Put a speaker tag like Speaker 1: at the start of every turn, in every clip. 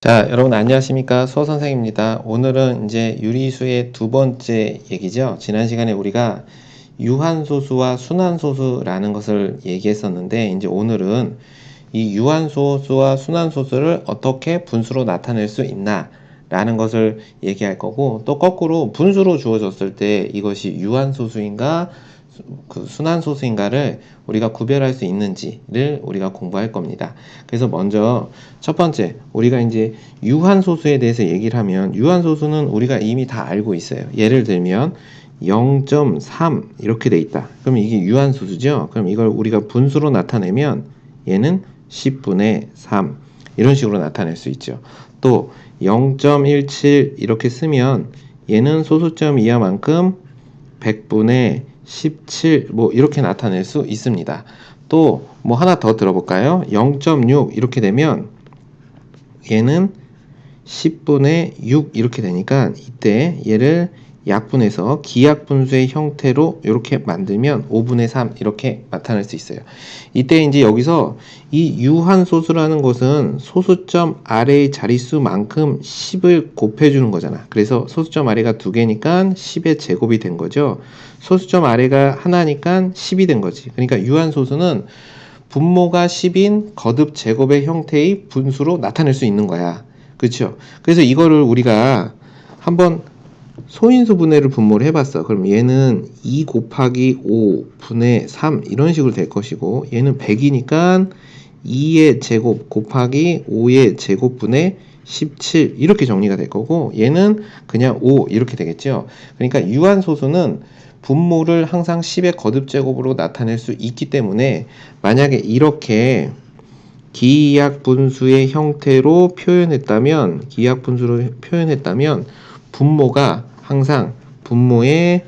Speaker 1: 자, 여러분 안녕하십니까? 수어 선생입니다. 오늘은 이제 유리수의 두 번째 얘기죠. 지난 시간에 우리가 유한소수와 순환소수라는 것을 얘기했었는데, 이제 오늘은 이 유한소수와 순환소수를 어떻게 분수로 나타낼 수 있나 라는 것을 얘기할 거고, 또 거꾸로 분수로 주어졌을 때 이것이 유한소수인가 그 순환소수인가를 우리가 구별할 수 있는지를 우리가 공부할 겁니다. 그래서 먼저 첫 번째, 우리가 이제 유한소수에 대해서 얘기를 하면, 유한소수는 우리가 이미 다 알고 있어요. 예를 들면 0.3 이렇게 돼 있다. 그럼 이게 유한소수죠. 그럼 이걸 우리가 분수로 나타내면 얘는 10분의 3 이런 식으로 나타낼 수 있죠. 또 0.17 이렇게 쓰면 얘는 소수점 이하만큼 100분의 17 뭐 이렇게 나타낼 수 있습니다. 또 뭐 하나 더 들어볼까요? 0.6 이렇게 되면 얘는 10분의 6 이렇게 되니까 이때 얘를 약분해서 기약분수의 형태로 이렇게 만들면 5분의 3 이렇게 나타낼 수 있어요. 이때 이제 여기서 이 유한소수라는 것은 소수점 아래의 자릿수만큼 10을 곱해주는 거잖아. 그래서 소수점 아래가 2개니까 10의 제곱이 된 거죠. 소수점 아래가 하나니까 10이 된 거지. 그러니까 유한소수는 분모가 10인 거듭 제곱의 형태의 분수로 나타낼 수 있는 거야. 그렇죠? 그래서 이거를 우리가 한번 소인수 분해를 분모를 해봤어. 그럼 얘는 2 곱하기 5 분의 3 이런 식으로 될 것이고, 얘는 100이니까 2의 제곱 곱하기 5의 제곱분의 17 이렇게 정리가 될 거고, 얘는 그냥 5 이렇게 되겠죠. 그러니까 유한소수는 분모를 항상 10의 거듭제곱으로 나타낼 수 있기 때문에, 만약에 이렇게 기약분수의 형태로 표현했다면, 분모가 항상 분모의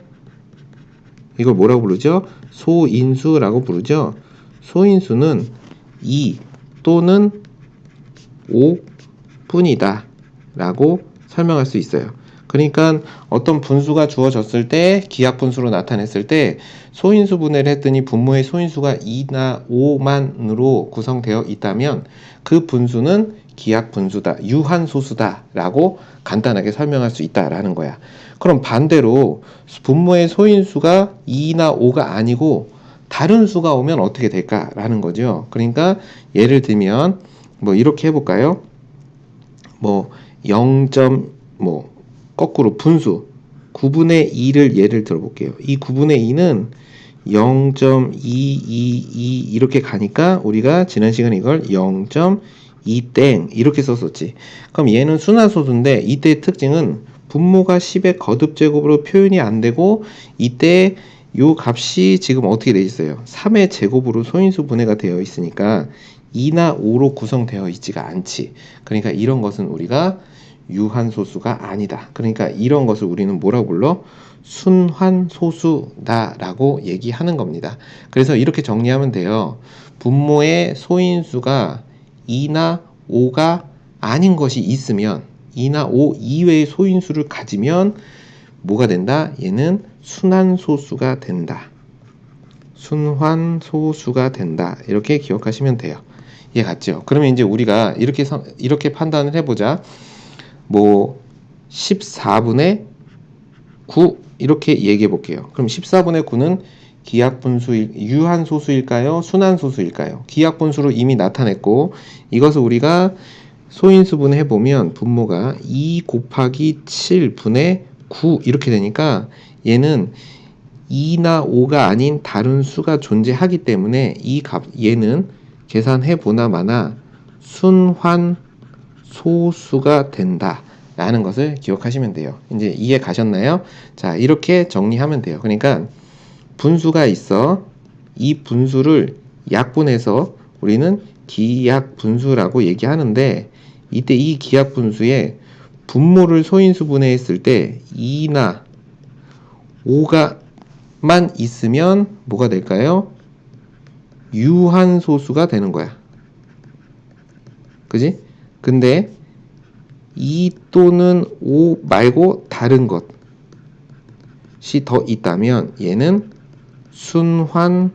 Speaker 1: 이걸 뭐라고 부르죠? 소인수라고 부르죠. 소인수는 2 또는 5 뿐이다 라고 설명할 수 있어요. 그러니까 어떤 분수가 주어졌을 때, 기약분수로 나타냈을 때 소인수 분해를 했더니 분모의 소인수가 2나 5만으로 구성되어 있다면 그 분수는 기약분수다, 유한소수다 라고 간단하게 설명할 수 있다라는 거야. 그럼 반대로 분모의 소인수가 2나 5가 아니고 다른 수가 오면 어떻게 될까라는 거죠. 그러니까 예를 들면 뭐 이렇게 해볼까요? 뭐 0. 뭐 거꾸로 분수 9분의 2를 예를 들어볼게요. 이 9분의 2는 0.222 이렇게 가니까 우리가 지난 시간에 이걸 0.2땡 이렇게 썼었지. 그럼 얘는 순환소수인데 이때의 특징은 분모가 10의 거듭제곱으로 표현이 안 되고, 이때 요 값이 지금 어떻게 돼 있어요? 3의 제곱으로 소인수 분해가 되어 있으니까 2나 5로 구성되어 있지가 않지. 그러니까 이런 것은 우리가 유한소수가 아니다. 그러니까 이런 것을 우리는 뭐라고 불러? 순환소수다 라고 얘기하는 겁니다. 그래서 이렇게 정리하면 돼요. 분모의 소인수가 2나 5가 아닌 것이 있으면, 2나 5 이외의 소인수를 가지면 뭐가 된다? 얘는 순환소수가 된다. 순환소수가 된다. 이렇게 기억하시면 돼요. 이해 갔죠? 그러면 이제 우리가 이렇게 판단을 해보자. 뭐 14분의 9 이렇게 얘기해 볼게요. 그럼 14분의 9는 유한소수일까요? 순환소수일까요? 기약분수로 이미 나타냈고, 이것을 우리가 소인수분해 보면 분모가 2 곱하기 7분의 9 이렇게 되니까 얘는 2나 5가 아닌 다른 수가 존재하기 때문에 얘는 계산해 보나 마나 순환소수가 된다 라는 것을 기억하시면 돼요. 이제 이해 가셨나요? 자, 이렇게 정리하면 돼요. 그러니까 분수가 있어. 이 분수를 약분해서 우리는 기약분수라고 얘기하는데, 이때 이 기약분수에 분모를 소인수 분해했을 때 2나 5가만 있으면 뭐가 될까요? 유한소수가 되는 거야. 그지? 근데 2 또는 5 말고 다른 것이 더 있다면 얘는 순환소수가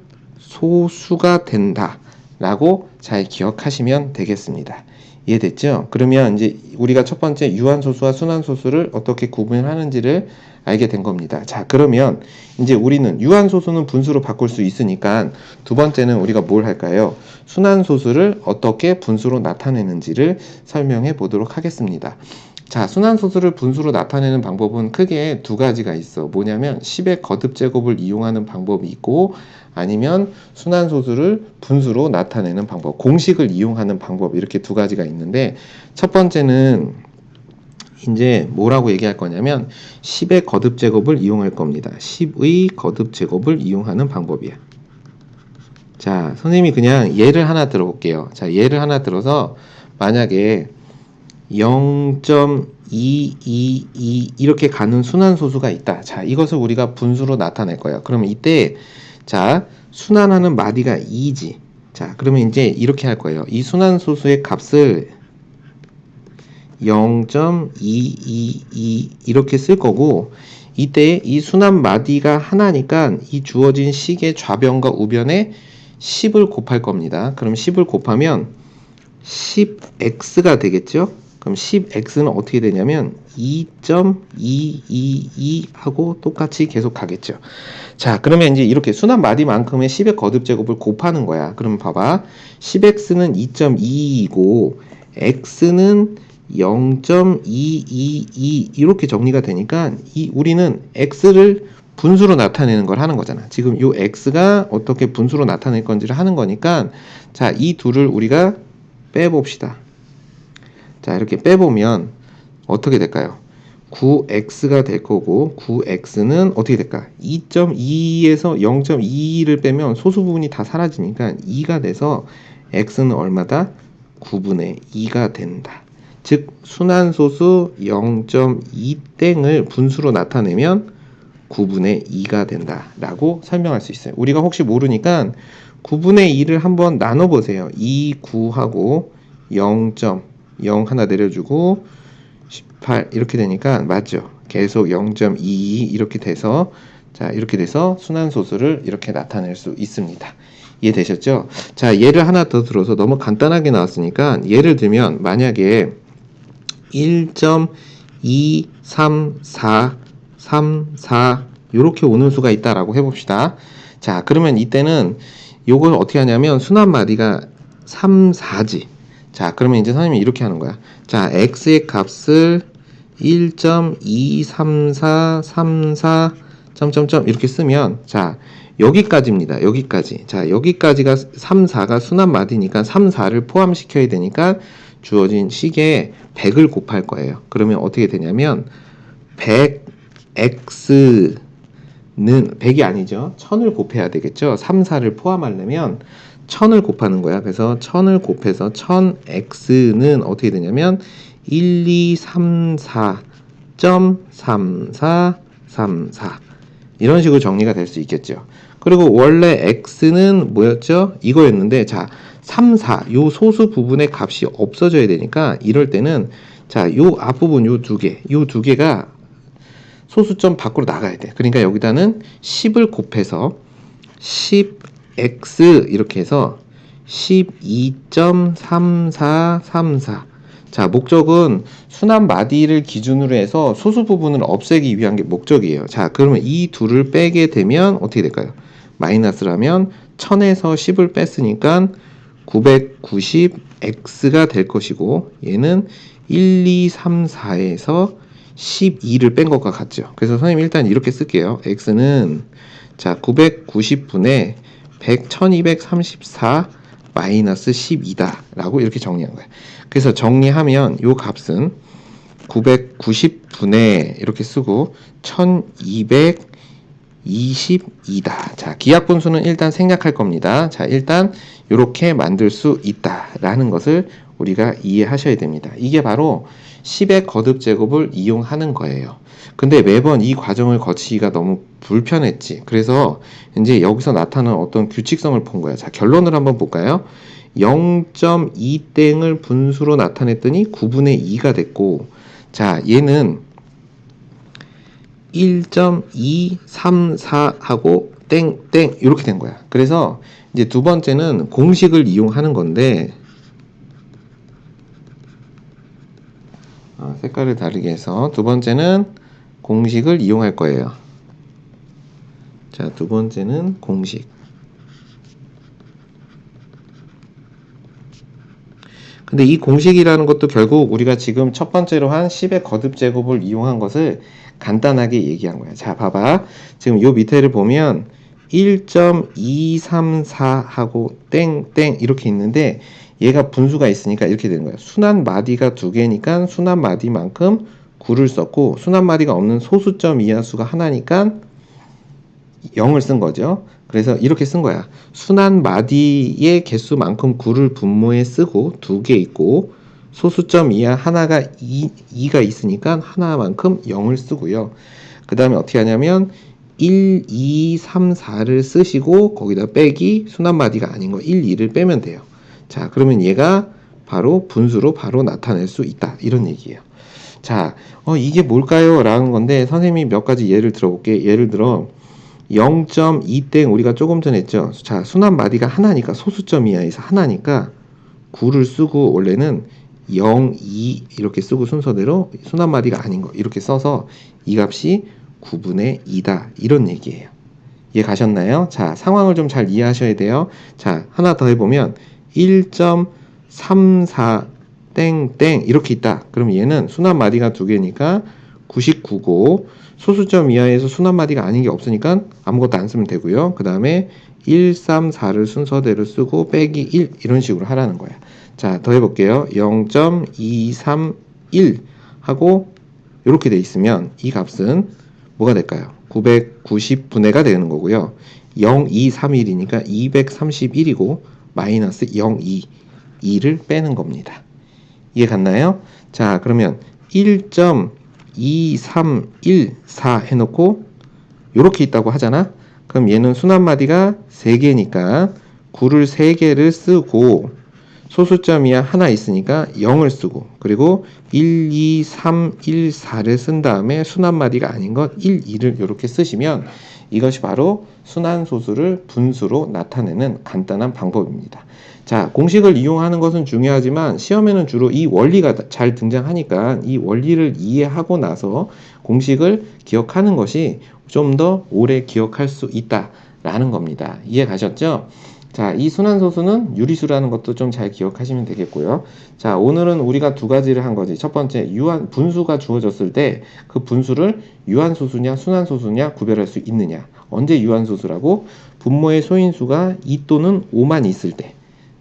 Speaker 1: 된다 라고 잘 기억하시면 되겠습니다. 이해됐죠? 그러면 이제 우리가 첫 번째 유한소수와 순환소수를 어떻게 구분하는지를 알게 된 겁니다. 자, 그러면 이제 우리는 유한소수는 분수로 바꿀 수 있으니까 두 번째는 우리가 뭘 할까요? 순환소수를 어떻게 분수로 나타내는지를 설명해 보도록 하겠습니다. 자, 순환소수를 분수로 나타내는 방법은 크게 두 가지가 있어. 뭐냐면 10의 거듭제곱을 이용하는 방법이 있고, 아니면 순환소수를 분수로 나타내는 방법, 공식을 이용하는 방법, 이렇게 두 가지가 있는데, 첫 번째는 이제 뭐라고 얘기할 거냐면 10의 거듭제곱을 이용할 겁니다. 10의 거듭제곱을 이용하는 방법이야. 자, 선생님이 그냥 예를 하나 들어볼게요. 자, 예를 하나 들어서 만약에 0.222 이렇게 가는 순환소수가 있다. 자, 이것을 우리가 분수로 나타낼 거예요. 그러면 이때 자, 순환하는 마디가 2지. 자, 그러면 이제 이렇게 할 거예요. 이 순환소수의 값을 0.222 이렇게 쓸 거고, 이때 이 순환 마디가 하나니까 이 주어진 식의 좌변과 우변에 10을 곱할 겁니다. 그럼 10을 곱하면 10x가 되겠죠? 그럼 10x는 어떻게 되냐면 2.222 하고 똑같이 계속 가겠죠. 자, 그러면 이제 이렇게 순환 마디만큼의 10의 거듭제곱을 곱하는 거야. 그럼 봐봐. 10x는 2.22이고 x는 0.222 이렇게 정리가 되니까 우리는 x를 분수로 나타내는 걸 하는 거잖아. 지금 이 x가 어떻게 분수로 나타낼 건지를 하는 거니까, 자, 이 둘을 우리가 빼봅시다. 자, 이렇게 빼보면 어떻게 될까요? 9x가 될 거고, 9x는 어떻게 될까? 2.2에서 0.22를 빼면 소수 부분이 다 사라지니까 2가 돼서 x는 얼마다? 9분의 2가 된다. 즉 순환소수 0.2땡을 분수로 나타내면 9분의 2가 된다 라고 설명할 수 있어요. 우리가 혹시 모르니까 9분의 2를 한번 나눠보세요. 2, 9하고 0.0 하나 내려주고 18 이렇게 되니까 맞죠? 계속 0.22 이렇게 돼서, 자, 이렇게 돼서 순환소수를 이렇게 나타낼 수 있습니다. 이해되셨죠? 자, 예를 하나 더 들어서 너무 간단하게 나왔으니까 예를 들면 만약에 1.23434 이렇게 오는 수가 있다라고 해봅시다. 자, 그러면 이때는 요걸 어떻게 하냐면 순환 마디가 3, 4지. 자, 그러면 이제 선생님이 이렇게 하는 거야. 자, x의 값을 1.23434 점점점 이렇게 쓰면, 자, 여기까지입니다. 여기까지. 자, 여기까지가 3, 4가 순환 마디니까 3, 4를 포함시켜야 되니까 주어진 식에 100을 곱할 거예요. 그러면 어떻게 되냐면 100x는 100이 아니죠. 1000을 곱해야 되겠죠. 3, 4를 포함하려면 1000을 곱하는 거야. 그래서 1000을 곱해서 1000x는 어떻게 되냐면 1234.3434 이런 식으로 정리가 될 수 있겠죠. 그리고 원래 x는 뭐였죠? 이거였는데, 자, 3, 4, 요 소수 부분의 값이 없어져야 되니까 이럴 때는, 자, 요 앞부분 요 두 개가 소수점 밖으로 나가야 돼. 그러니까 여기다는 10을 곱해서 10x 이렇게 해서 12.3434. 자, 목적은 순환 마디를 기준으로 해서 소수 부분을 없애기 위한 게 목적이에요. 자, 그러면 이 둘을 빼게 되면 어떻게 될까요? 마이너스라면 1000에서 10을 뺐으니까 990x가 될 것이고, 얘는 1, 2, 3, 4에서 12를 뺀 것과 같죠. 그래서 선생님 일단 이렇게 쓸게요. x는 자 990분의 100, 1234 마이너스 12다 라고 이렇게 정리한 거예요. 그래서 정리하면 요 값은 990분의 이렇게 쓰고 1222다. 자, 기하분수는 일단 생략할 겁니다. 자, 일단 이렇게 만들 수 있다라는 것을 우리가 이해하셔야 됩니다. 이게 바로 10의 거듭제곱을 이용하는 거예요. 근데 매번 이 과정을 거치기가 너무 불편했지. 그래서 이제 여기서 나타나는 어떤 규칙성을 본 거야. 자, 결론을 한번 볼까요? 0.2땡을 분수로 나타냈더니 9분의 2가 됐고, 자, 얘는 1.234하고 땡땡 이렇게 된 거야. 그래서 이제 두 번째는 공식을 이용하는 건데, 색깔을 다르게 해서 두 번째는 공식을 이용할 거예요. 자, 두 번째는 공식. 근데 이 공식이라는 것도 결국 우리가 지금 첫 번째로 한 10의 거듭 제곱을 이용한 것을 간단하게 얘기한 거야. 자, 봐봐. 지금 요 밑에를 보면 1.234하고 땡땡 이렇게 있는데 얘가 분수가 있으니까 이렇게 되는 거야. 순환 마디가 두 개니까 순환 마디만큼 9를 썼고, 순환 마디가 없는 소수점 이하수가 하나니까 0을 쓴 거죠. 그래서 이렇게 쓴 거야. 순환 마디의 개수만큼 9를 분모에 쓰고 두 개 있고, 소수점 이하 하나가 2가 있으니까 하나만큼 0을 쓰고요. 그 다음에 어떻게 하냐면 1, 2, 3, 4를 쓰시고 거기다 빼기 순환 마디가 아닌 거 1, 2를 빼면 돼요. 자, 그러면 얘가 바로 분수로 바로 나타낼 수 있다, 이런 얘기예요. 자, 이게 뭘까요? 라는 건데 선생님이 몇 가지 예를 들어볼게. 예를 들어 0.2땡 우리가 조금 전에 했죠. 자, 순환 마디가 하나니까 소수점 이하에서 하나니까 9를 쓰고 원래는 0, 2 이렇게 쓰고 순서대로 순환 마디가 아닌 거 이렇게 써서 이 값이 9분의 2다, 이런 얘기예요. 이해 가셨나요? 자, 상황을 좀 잘 이해하셔야 돼요. 자, 하나 더 해보면 1.34 땡땡 이렇게 있다. 그럼 얘는 순환 마디가 두 개니까 99고, 소수점 이하에서 순환 마디가 아닌 게 없으니까 아무것도 안 쓰면 되고요. 그 다음에 1, 3, 4를 순서대로 쓰고 빼기 1 이런 식으로 하라는 거야. 자, 더 해볼게요. 0.231 하고 이렇게 돼 있으면 이 값은 뭐가 될까요? 990분의가 되는 거고요. 0231이니까 231이고 마이너스 02, 2를 빼는 겁니다. 이해 갔나요? 자, 그러면 1.2314 해놓고 이렇게 있다고 하잖아. 그럼 얘는 순환 마디가 3개니까 9를 3개를 쓰고 소수점 이하 하나 있으니까 0을 쓰고, 그리고 1, 2, 3, 1, 4를 쓴 다음에 순환 마디가 아닌 것 1, 2를 이렇게 쓰시면 이것이 바로 순환소수를 분수로 나타내는 간단한 방법입니다. 자, 공식을 이용하는 것은 중요하지만 시험에는 주로 이 원리가 잘 등장하니까 이 원리를 이해하고 나서 공식을 기억하는 것이 좀 더 오래 기억할 수 있다라는 겁니다. 이해 가셨죠? 자, 이 순환소수는 유리수라는 것도 좀 잘 기억하시면 되겠고요. 자, 오늘은 우리가 두 가지를 한 거지. 첫 번째, 분수가 주어졌을 때 그 분수를 유한소수냐 순환소수냐 구별할 수 있느냐. 언제 유한소수라고? 분모의 소인수가 2 또는 5만 있을 때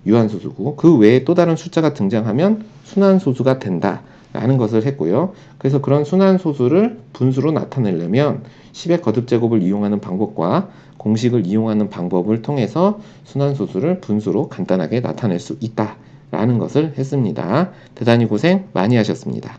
Speaker 1: 유한소수고, 그 외에 또 다른 숫자가 등장하면 순환소수가 된다 라는 것을 했고요. 그래서 그런 순환소수를 분수로 나타내려면 10의 거듭제곱을 이용하는 방법과 공식을 이용하는 방법을 통해서 순환소수를 분수로 간단하게 나타낼 수 있다 라는 것을 했습니다. 대단히 고생 많이 하셨습니다.